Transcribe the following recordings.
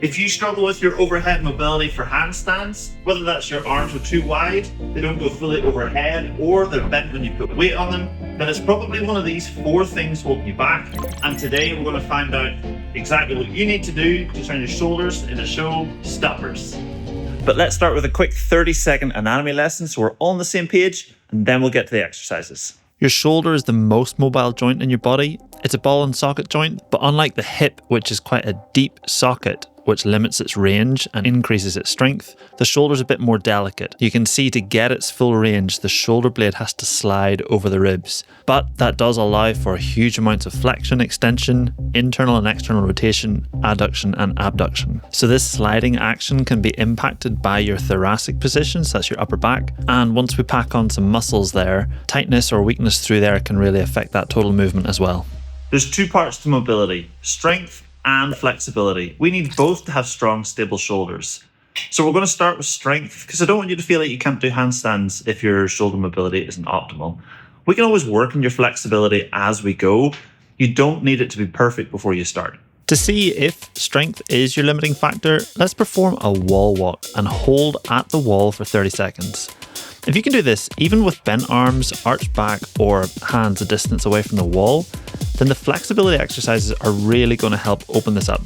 If you struggle with your overhead mobility for handstands, whether that's your arms are too wide, they don't go fully overhead, or they're bent when you put weight on them, then it's probably one of these 4 things holding you back. And today we're going to find out exactly what you need to do to turn your shoulders into show stoppers. But let's start with a quick 30-second anatomy lesson so we're all on the same page, and then we'll get to the exercises. Your shoulder is the most mobile joint in your body. It's a ball and socket joint, but unlike the hip, which is quite a deep socket, which limits its range and increases its strength, the shoulder's a bit more delicate. You can see to get its full range, the shoulder blade has to slide over the ribs. But that does allow for huge amounts of flexion, extension, internal and external rotation, adduction and abduction. So this sliding action can be impacted by your thoracic position, so that's your upper back. And once we pack on some muscles there, tightness or weakness through there can really affect that total movement as well. There's 2 parts to mobility: strength and flexibility. We need both to have strong, stable shoulders. So we're going to start with strength, because I don't want you to feel like you can't do handstands if your shoulder mobility isn't optimal. We can always work on your flexibility as we go. You don't need it to be perfect before you start. To see if strength is your limiting factor, let's perform a wall walk and hold at the wall for 30 seconds. If you can do this, even with bent arms, arched back, or hands a distance away from the wall, then the flexibility exercises are really going to help open this up.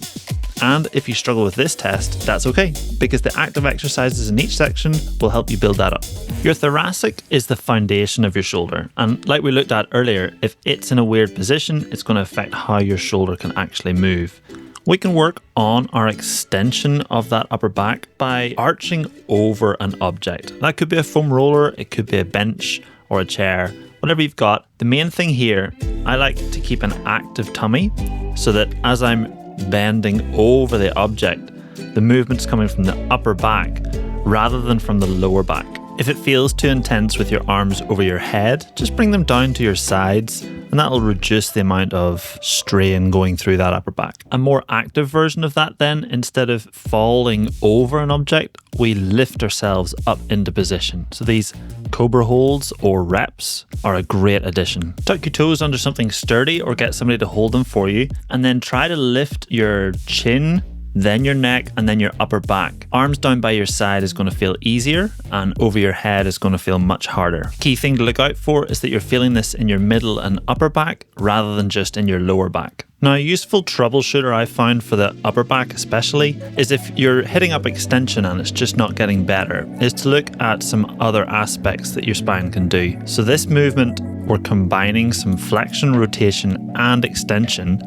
And if you struggle with this test, that's okay, because the active exercises in each section will help you build that up. Your thoracic is the foundation of your shoulder, and like we looked at earlier, if it's in a weird position, it's going to affect how your shoulder can actually move. We can work on our extension of that upper back by arching over an object. That could be a foam roller, it could be a bench or a chair, whatever you've got. The main thing here, I like to keep an active tummy so that as I'm bending over the object, the movement's coming from the upper back rather than from the lower back. If it feels too intense with your arms over your head, just bring them down to your sides, and that'll reduce the amount of strain going through that upper back. A more active version of that then, instead of falling over an object, we lift ourselves up into position. So these Cobra holds or reps are a great addition. Tuck your toes under something sturdy or get somebody to hold them for you, and then try to lift your chin, then your neck, and then your upper back. Arms down by your side is going to feel easier, and over your head is going to feel much harder. Key thing to look out for is that you're feeling this in your middle and upper back rather than just in your lower back. Now, a useful troubleshooter I found for the upper back especially is if you're hitting up extension and it's just not getting better, is to look at some other aspects that your spine can do. So this movement, we're combining some flexion, rotation and extension,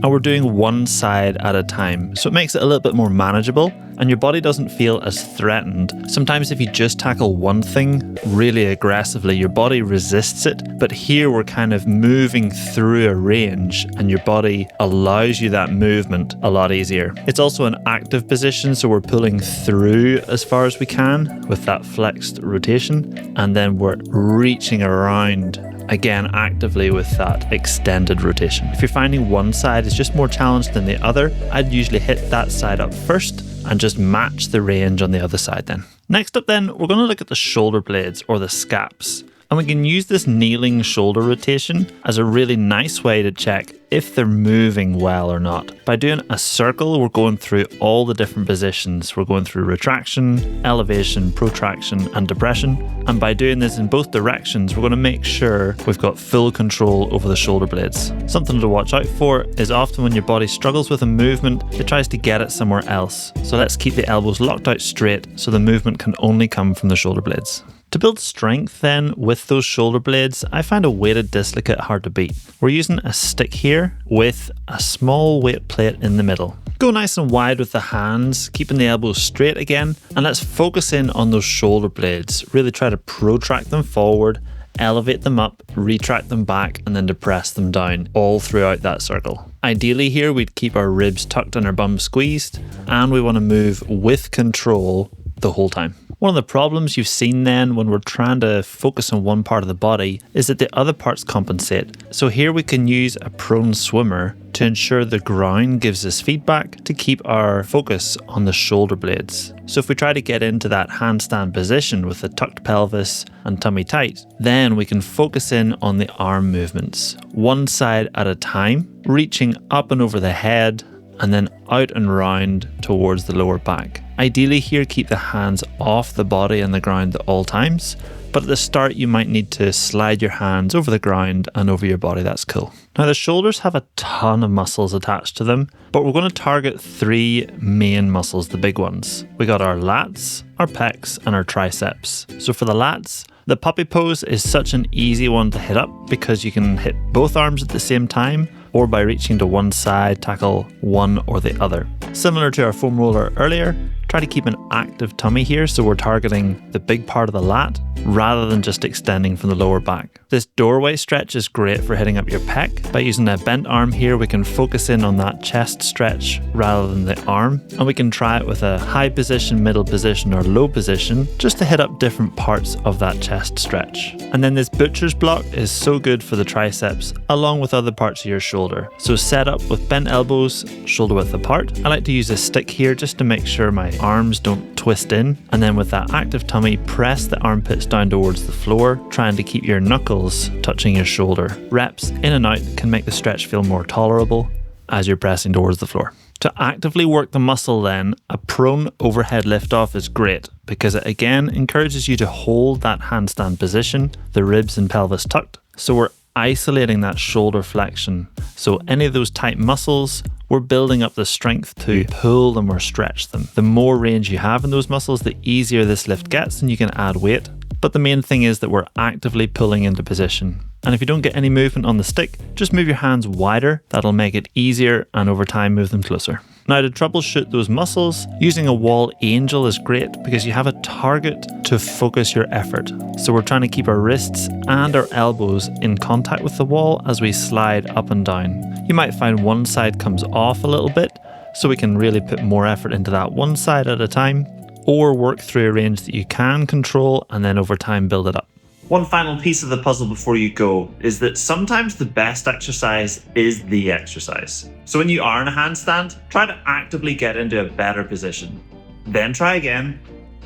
and we're doing one side at a time. So it makes it a little bit more manageable and your body doesn't feel as threatened. Sometimes if you just tackle one thing really aggressively, your body resists it. But here we're kind of moving through a range and your body allows you that movement a lot easier. It's also an active position, so we're pulling through as far as we can with that flexed rotation. And then we're reaching around again actively with that extended rotation. If you're finding one side is just more challenged than the other, I'd usually hit that side up first and just match the range on the other side then. Next up then, we're going to look at the shoulder blades or the scaps. And we can use this kneeling shoulder rotation as a really nice way to check if they're moving well or not. By doing a circle, we're going through all the different positions. We're going through retraction, elevation, protraction, and depression. And by doing this in both directions, we're going to make sure we've got full control over the shoulder blades. Something to watch out for is often when your body struggles with a movement, it tries to get it somewhere else. So let's keep the elbows locked out straight so the movement can only come from the shoulder blades. To build strength then with those shoulder blades, I find a weighted dislocate hard to beat. We're using a stick here with a small weight plate in the middle. Go nice and wide with the hands, keeping the elbows straight again, and let's focus in on those shoulder blades. Really try to protract them forward, elevate them up, retract them back, and then depress them down all throughout that circle. Ideally here, we'd keep our ribs tucked and our bum squeezed, and we want to move with control the whole time. One of the problems you've seen then when we're trying to focus on one part of the body is that the other parts compensate. So here we can use a prone swimmer to ensure the ground gives us feedback to keep our focus on the shoulder blades. So if we try to get into that handstand position with the tucked pelvis and tummy tight, then we can focus in on the arm movements, one side at a time, reaching up and over the head and then out and round towards the lower back. Ideally here, keep the hands off the body and the ground at all times, but at the start you might need to slide your hands over the ground and over your body. That's cool. Now the shoulders have a ton of muscles attached to them, but we're going to target 3 main muscles, the big ones. We got our lats, our pecs, and our triceps. So for the lats, the puppy pose is such an easy one to hit up because you can hit both arms at the same time, or by reaching to one side, tackle one or the other. Similar to our foam roller earlier, try to keep an active tummy here, so we're targeting the big part of the lat rather than just extending from the lower back. This doorway stretch is great for hitting up your pec. By using a bent arm here, we can focus in on that chest stretch rather than the arm, and we can try it with a high position, middle position, or low position just to hit up different parts of that chest stretch. And then this butcher's block is so good for the triceps along with other parts of your shoulder. So set up with bent elbows, shoulder width apart. I like to use a stick here just to make sure my arms don't twist in, and then with that active tummy, press the armpits down towards the floor, trying to keep your knuckles touching your shoulder. Reps in and out can make the stretch feel more tolerable as you're pressing towards the floor. To actively work the muscle then, a prone overhead liftoff is great because it again encourages you to hold that handstand position, the ribs and pelvis tucked. So we're isolating that shoulder flexion. So any of those tight muscles, we're building up the strength to pull them or stretch them. The more range you have in those muscles, the easier this lift gets, and you can add weight. But the main thing is that we're actively pulling into position. And if you don't get any movement on the stick, just move your hands wider. That'll make it easier, and over time move them closer. Now to troubleshoot those muscles, using a wall angel is great because you have a target to focus your effort. So we're trying to keep our wrists and our elbows in contact with the wall as we slide up and down. You might find one side comes off a little bit, so we can really put more effort into that one side at a time, or work through a range that you can control and then over time build it up. One final piece of the puzzle before you go is that sometimes the best exercise is the exercise. So when you are in a handstand, try to actively get into a better position. Then try again,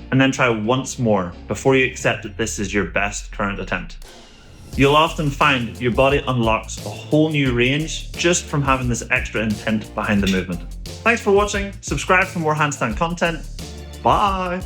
and then try once more before you accept that this is your best current attempt. You'll often find your body unlocks a whole new range just from having this extra intent behind the movement. Thanks for watching. Subscribe for more handstand content. Bye.